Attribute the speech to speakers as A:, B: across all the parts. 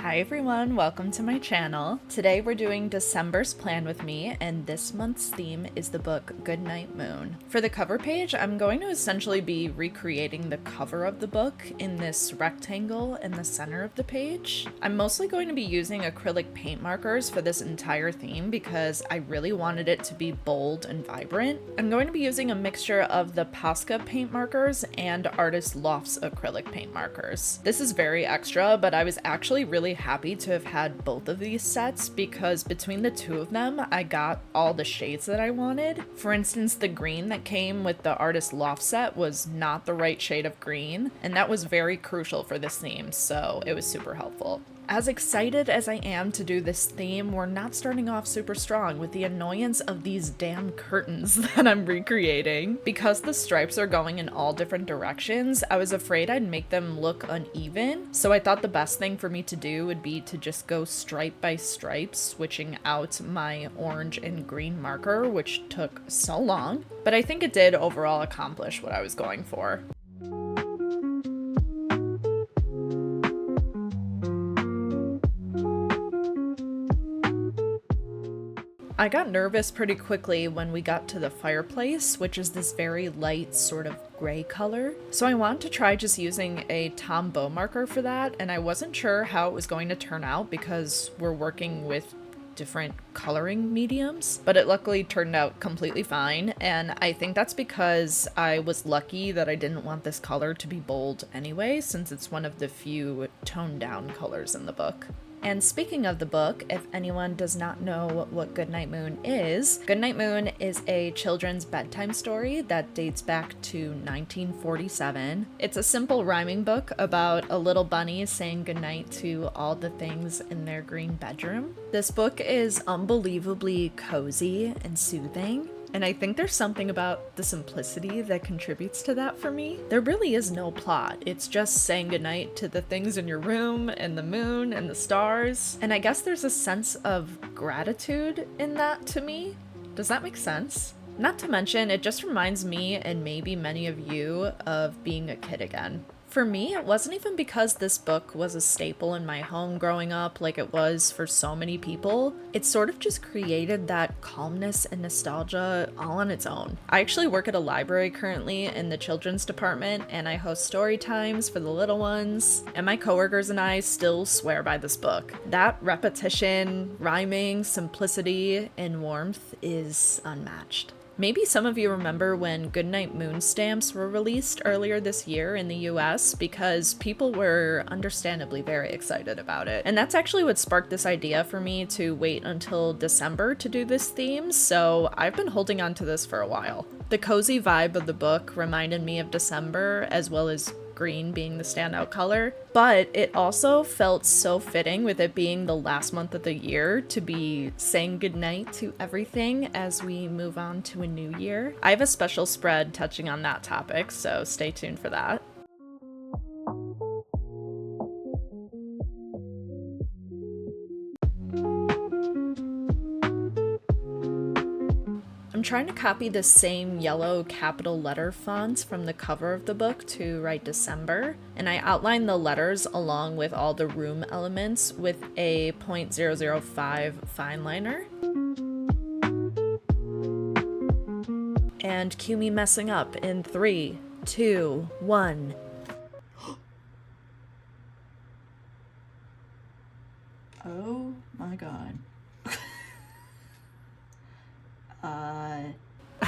A: Hi everyone, welcome to my channel. Today we're doing December's Plan with me, and this month's theme is the book Goodnight Moon. For the cover page, I'm going to essentially be recreating the cover of the book in this rectangle in the center of the page. I'm mostly going to be using acrylic paint markers for this entire theme because I really wanted it to be bold and vibrant. I'm going to be using a mixture of the Posca paint markers and Artist Loft's acrylic paint markers. This is very extra, but I was actually really happy to have had both of these sets because between the two of them, I got all the shades that I wanted. For instance, the green that came with the Artist Loft set was not the right shade of green, and that was very crucial for this theme, so it was super helpful. As excited as I am to do this theme, we're not starting off super strong with the annoyance of these damn curtains that I'm recreating. Because the stripes are going in all different directions, I was afraid I'd make them look uneven, so I thought the best thing for me to do would be to just go stripe by stripe, switching out my orange and green marker, which took so long, but I think it did overall accomplish what I was going for. I got nervous pretty quickly when we got to the fireplace, which is this very light sort of gray color. So I wanted to try just using a Tombow marker for that, and I wasn't sure how it was going to turn out because we're working with different coloring mediums, but it luckily turned out completely fine, and I think that's because I was lucky that I didn't want this color to be bold anyway, since it's one of the few toned down colors in the book. And speaking of the book, if anyone does not know what Goodnight Moon is a children's bedtime story that dates back to 1947. It's a simple rhyming book about a little bunny saying goodnight to all the things in their green bedroom. This book is unbelievably cozy and soothing, and I think there's something about the simplicity that contributes to that for me. There really is no plot. It's just saying goodnight to the things in your room and the moon and the stars. And I guess there's a sense of gratitude in that to me. Does that make sense? Not to mention, it just reminds me, and maybe many of you, of being a kid again. For me, it wasn't even because this book was a staple in my home growing up like it was for so many people. It sort of just created that calmness and nostalgia all on its own. I actually work at a library currently in the children's department, and I host story times for the little ones, and my coworkers and I still swear by this book. That repetition, rhyming, simplicity, and warmth is unmatched. Maybe some of you remember when Goodnight Moon stamps were released earlier this year in the US because people were understandably very excited about it. And that's actually what sparked this idea for me to wait until December to do this theme, so I've been holding on to this for a while. The cozy vibe of the book reminded me of December, as well as green being the standout color, but it also felt so fitting with it being the last month of the year to be saying goodnight to everything as we move on to a new year. I have a special spread touching on that topic, so stay tuned for that. I'm trying to copy the same yellow capital letter fonts from the cover of the book to write December, and I outline the letters along with all the room elements with a .005 fine liner. And cue me messing up in 3, 2, 1. Oh my god.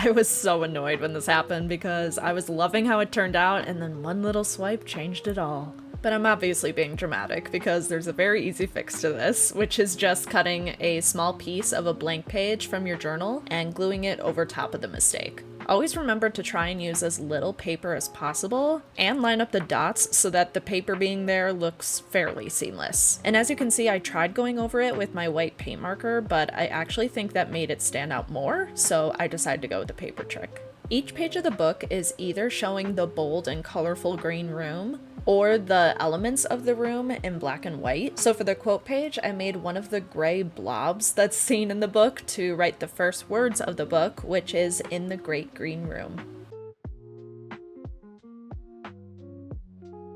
A: I was so annoyed when this happened because I was loving how it turned out, and then one little swipe changed it all. But I'm obviously being dramatic because there's a very easy fix to this, which is just cutting a small piece of a blank page from your journal and gluing it over top of the mistake. Always remember to try and use as little paper as possible and line up the dots so that the paper being there looks fairly seamless. And as you can see, I tried going over it with my white paint marker, but I actually think that made it stand out more, so I decided to go with the paper trick. Each page of the book is either showing the bold and colorful green room or the elements of the room in black and white. So for the quote page, I made one of the gray blobs that's seen in the book to write the first words of the book, which is "in the great green room."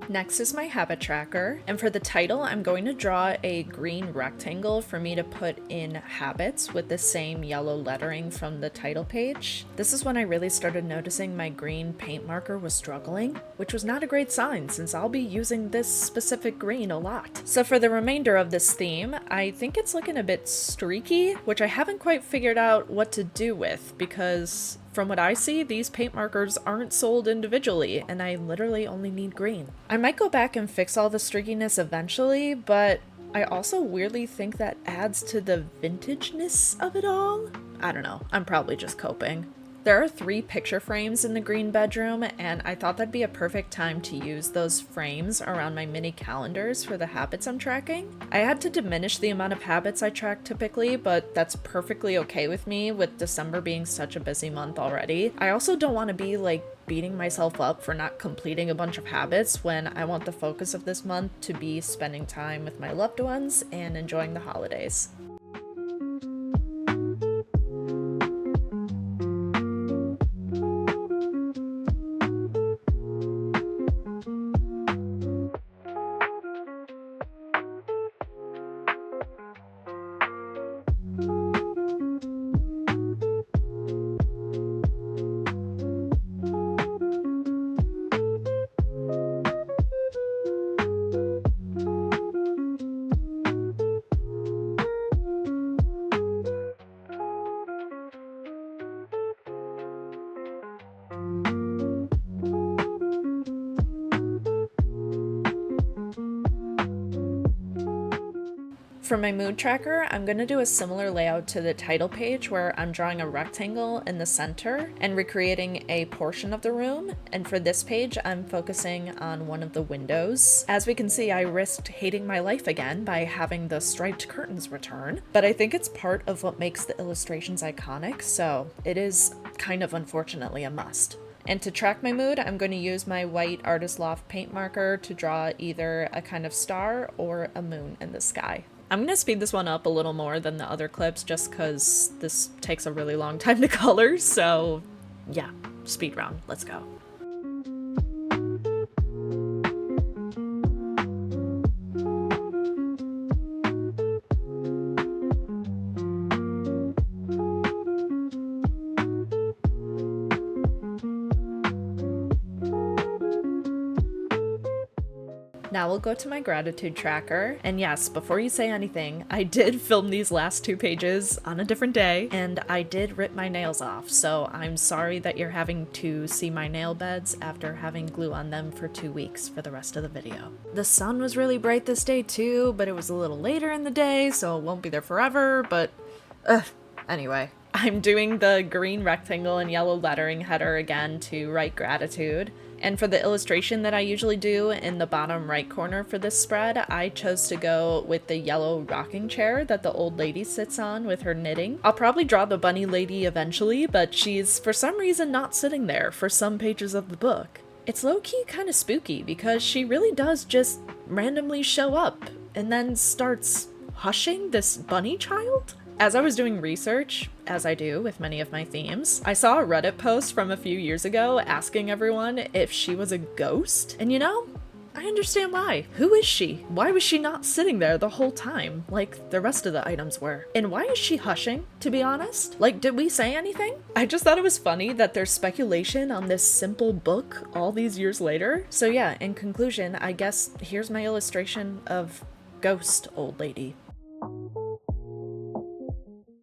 A: Next is my habit tracker, and for the title, I'm going to draw a green rectangle for me to put in habits with the same yellow lettering from the title page. This is when I really started noticing my green paint marker was struggling, which was not a great sign since I'll be using this specific green a lot. So for the remainder of this theme, I think it's looking a bit streaky, which I haven't quite figured out what to do with because from what I see, these paint markers aren't sold individually, and I literally only need green. I might go back and fix all the streakiness eventually, but I also weirdly think that adds to the vintageness of it all. I don't know, I'm probably just coping. There are 3 picture frames in the green bedroom, and I thought that'd be a perfect time to use those frames around my mini calendars for the habits I'm tracking. I had to diminish the amount of habits I track typically, but that's perfectly okay with me with December being such a busy month already. I also don't want to be beating myself up for not completing a bunch of habits when I want the focus of this month to be spending time with my loved ones and enjoying the holidays. For my mood tracker, I'm going to do a similar layout to the title page where I'm drawing a rectangle in the center and recreating a portion of the room. And for this page, I'm focusing on one of the windows. As we can see, I risked hating my life again by having the striped curtains return, but I think it's part of what makes the illustrations iconic, so it is kind of unfortunately a must. And to track my mood, I'm going to use my white Artist Loft paint marker to draw either a kind of star or a moon in the sky. I'm going to speed this one up a little more than the other clips just because this takes a really long time to color, so yeah, speed round, let's go. Now we'll go to my gratitude tracker, and yes, before you say anything, I did film these last 2 pages on a different day, and I did rip my nails off, so I'm sorry that you're having to see my nail beds after having glue on them for 2 weeks for the rest of the video. The sun was really bright this day too, but it was a little later in the day, so it won't be there forever, but anyway. I'm doing the green rectangle and yellow lettering header again to write gratitude. And for the illustration that I usually do in the bottom right corner for this spread, I chose to go with the yellow rocking chair that the old lady sits on with her knitting. I'll probably draw the bunny lady eventually, but she's for some reason not sitting there for some pages of the book. It's low-key kind of spooky because she really does just randomly show up and then starts hushing this bunny child. As I was doing research, as I do with many of my themes, I saw a Reddit post from a few years ago asking everyone if she was a ghost. And you know, I understand why. Who is she? Why was she not sitting there the whole time, like the rest of the items were? And why is she hushing, to be honest? Did we say anything? I just thought it was funny that there's speculation on this simple book all these years later. So yeah, in conclusion, I guess here's my illustration of Ghost Old Lady.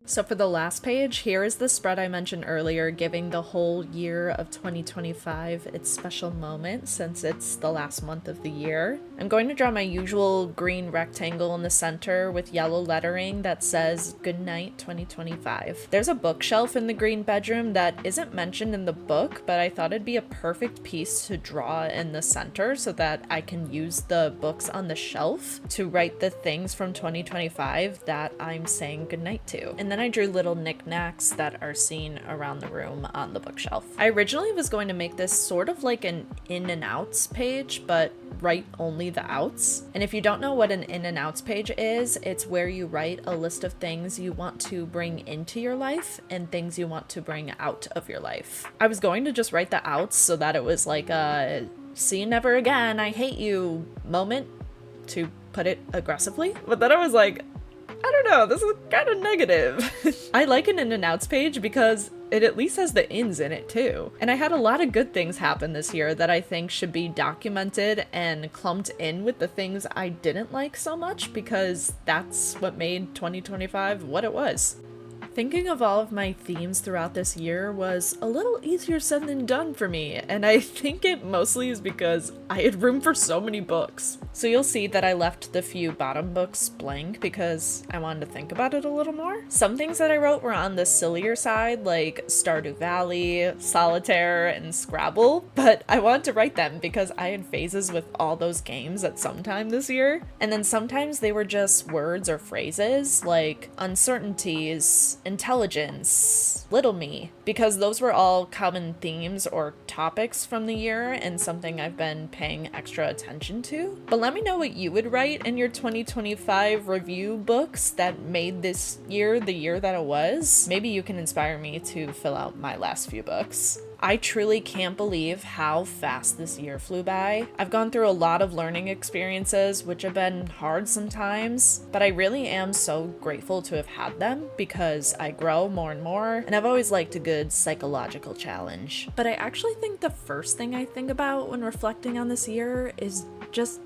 A: So for the last page, here is the spread I mentioned earlier, giving the whole year of 2025 its special moment since it's the last month of the year. I'm going to draw my usual green rectangle in the center with yellow lettering that says Goodnight 2025. There's a bookshelf in the green bedroom that isn't mentioned in the book, but I thought it'd be a perfect piece to draw in the center so that I can use the books on the shelf to write the things from 2025 that I'm saying goodnight to. And then then I drew little knickknacks that are seen around the room on the bookshelf. I originally was going to make this sort of like an in and outs page, but write only the outs. And if you don't know what an in and outs page is, it's where you write a list of things you want to bring into your life and things you want to bring out of your life. I was going to just write the outs so that it was like a see you never again, I hate you moment, to put it aggressively. But then I was like, I don't know, this is kind of negative. I like an in and outs page because it at least has the ins in it too. And I had a lot of good things happen this year that I think should be documented and clumped in with the things I didn't like so much, because that's what made 2025 what it was. Thinking of all of my themes throughout this year was a little easier said than done for me, and I think it mostly is because I had room for so many books. So you'll see that I left the few bottom books blank because I wanted to think about it a little more. Some things that I wrote were on the sillier side, like Stardew Valley, Solitaire, and Scrabble, but I wanted to write them because I had phases with all those games at some time this year. And then sometimes they were just words or phrases like uncertainties, intelligence, little me, because those were all common themes or topics from the year and something I've been paying extra attention to. But let me know what you would write in your 2025 review books that made this year the year that it was. Maybe you can inspire me to fill out my last few books. I truly can't believe how fast this year flew by. I've gone through a lot of learning experiences, which have been hard sometimes, but I really am so grateful to have had them because I grow more and more, and I've always liked a good psychological challenge. But I actually think the first thing I think about when reflecting on this year is just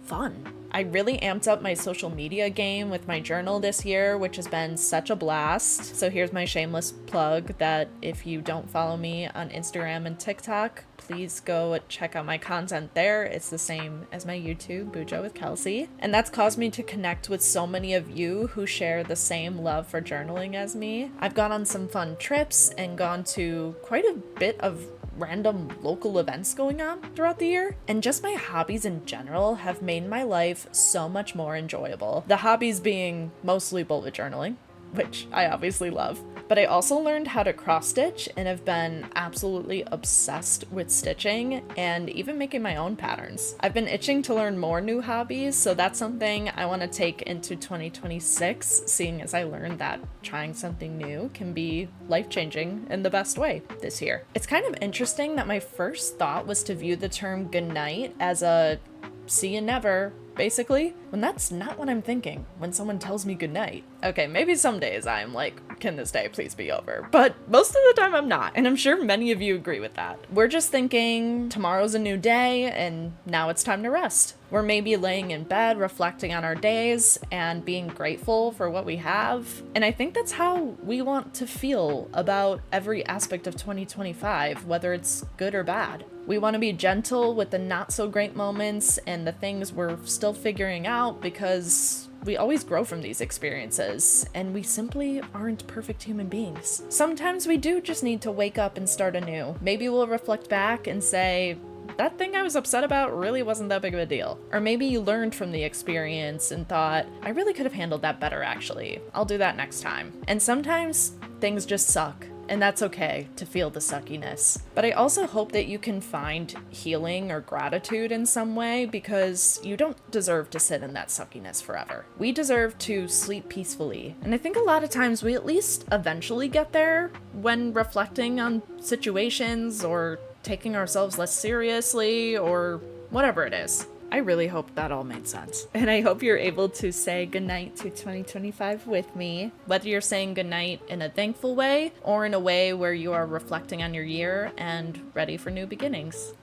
A: fun. I really amped up my social media game with my journal this year, which has been such a blast. So here's my shameless plug that if you don't follow me on Instagram and TikTok, please go check out my content there. It's the same as my YouTube, Bujo with Kelsey. And that's caused me to connect with so many of you who share the same love for journaling as me. I've gone on some fun trips and gone to quite a bit of random local events going on throughout the year, and just my hobbies in general have made my life so much more enjoyable. The hobbies being mostly bullet journaling, which I obviously love, but I also learned how to cross stitch and have been absolutely obsessed with stitching and even making my own patterns. I've been itching to learn more new hobbies, so that's something I want to take into 2026, seeing as I learned that trying something new can be life-changing in the best way this year. It's kind of interesting that my first thought was to view the term goodnight as a see you never, basically, when that's not what I'm thinking when someone tells me goodnight. Okay, maybe some days I'm like, can this day please be over? But most of the time I'm not, and I'm sure many of you agree with that. We're just thinking tomorrow's a new day and now it's time to rest. We're maybe laying in bed reflecting on our days and being grateful for what we have. And I think that's how we want to feel about every aspect of 2025, whether it's good or bad. We want to be gentle with the not so great moments and the things we're still figuring out, because we always grow from these experiences, and we simply aren't perfect human beings. Sometimes we do just need to wake up and start anew. Maybe we'll reflect back and say, that thing I was upset about really wasn't that big of a deal. Or maybe you learned from the experience and thought, I really could have handled that better actually. I'll do that next time. And sometimes things just suck. And that's okay to feel the suckiness. But I also hope that you can find healing or gratitude in some way, because you don't deserve to sit in that suckiness forever. We deserve to sleep peacefully. And I think a lot of times we at least eventually get there when reflecting on situations or taking ourselves less seriously or whatever it is. I really hope that all made sense. And I hope you're able to say goodnight to 2025 with me, whether you're saying goodnight in a thankful way or in a way where you are reflecting on your year and ready for new beginnings.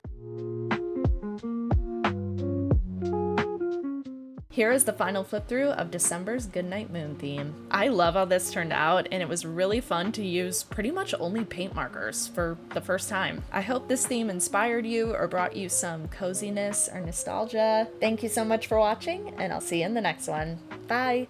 A: Here is the final flip through of December's Goodnight Moon theme. I love how this turned out, and it was really fun to use pretty much only paint markers for the first time. I hope this theme inspired you or brought you some coziness or nostalgia. Thank you so much for watching, and I'll see you in the next one. Bye!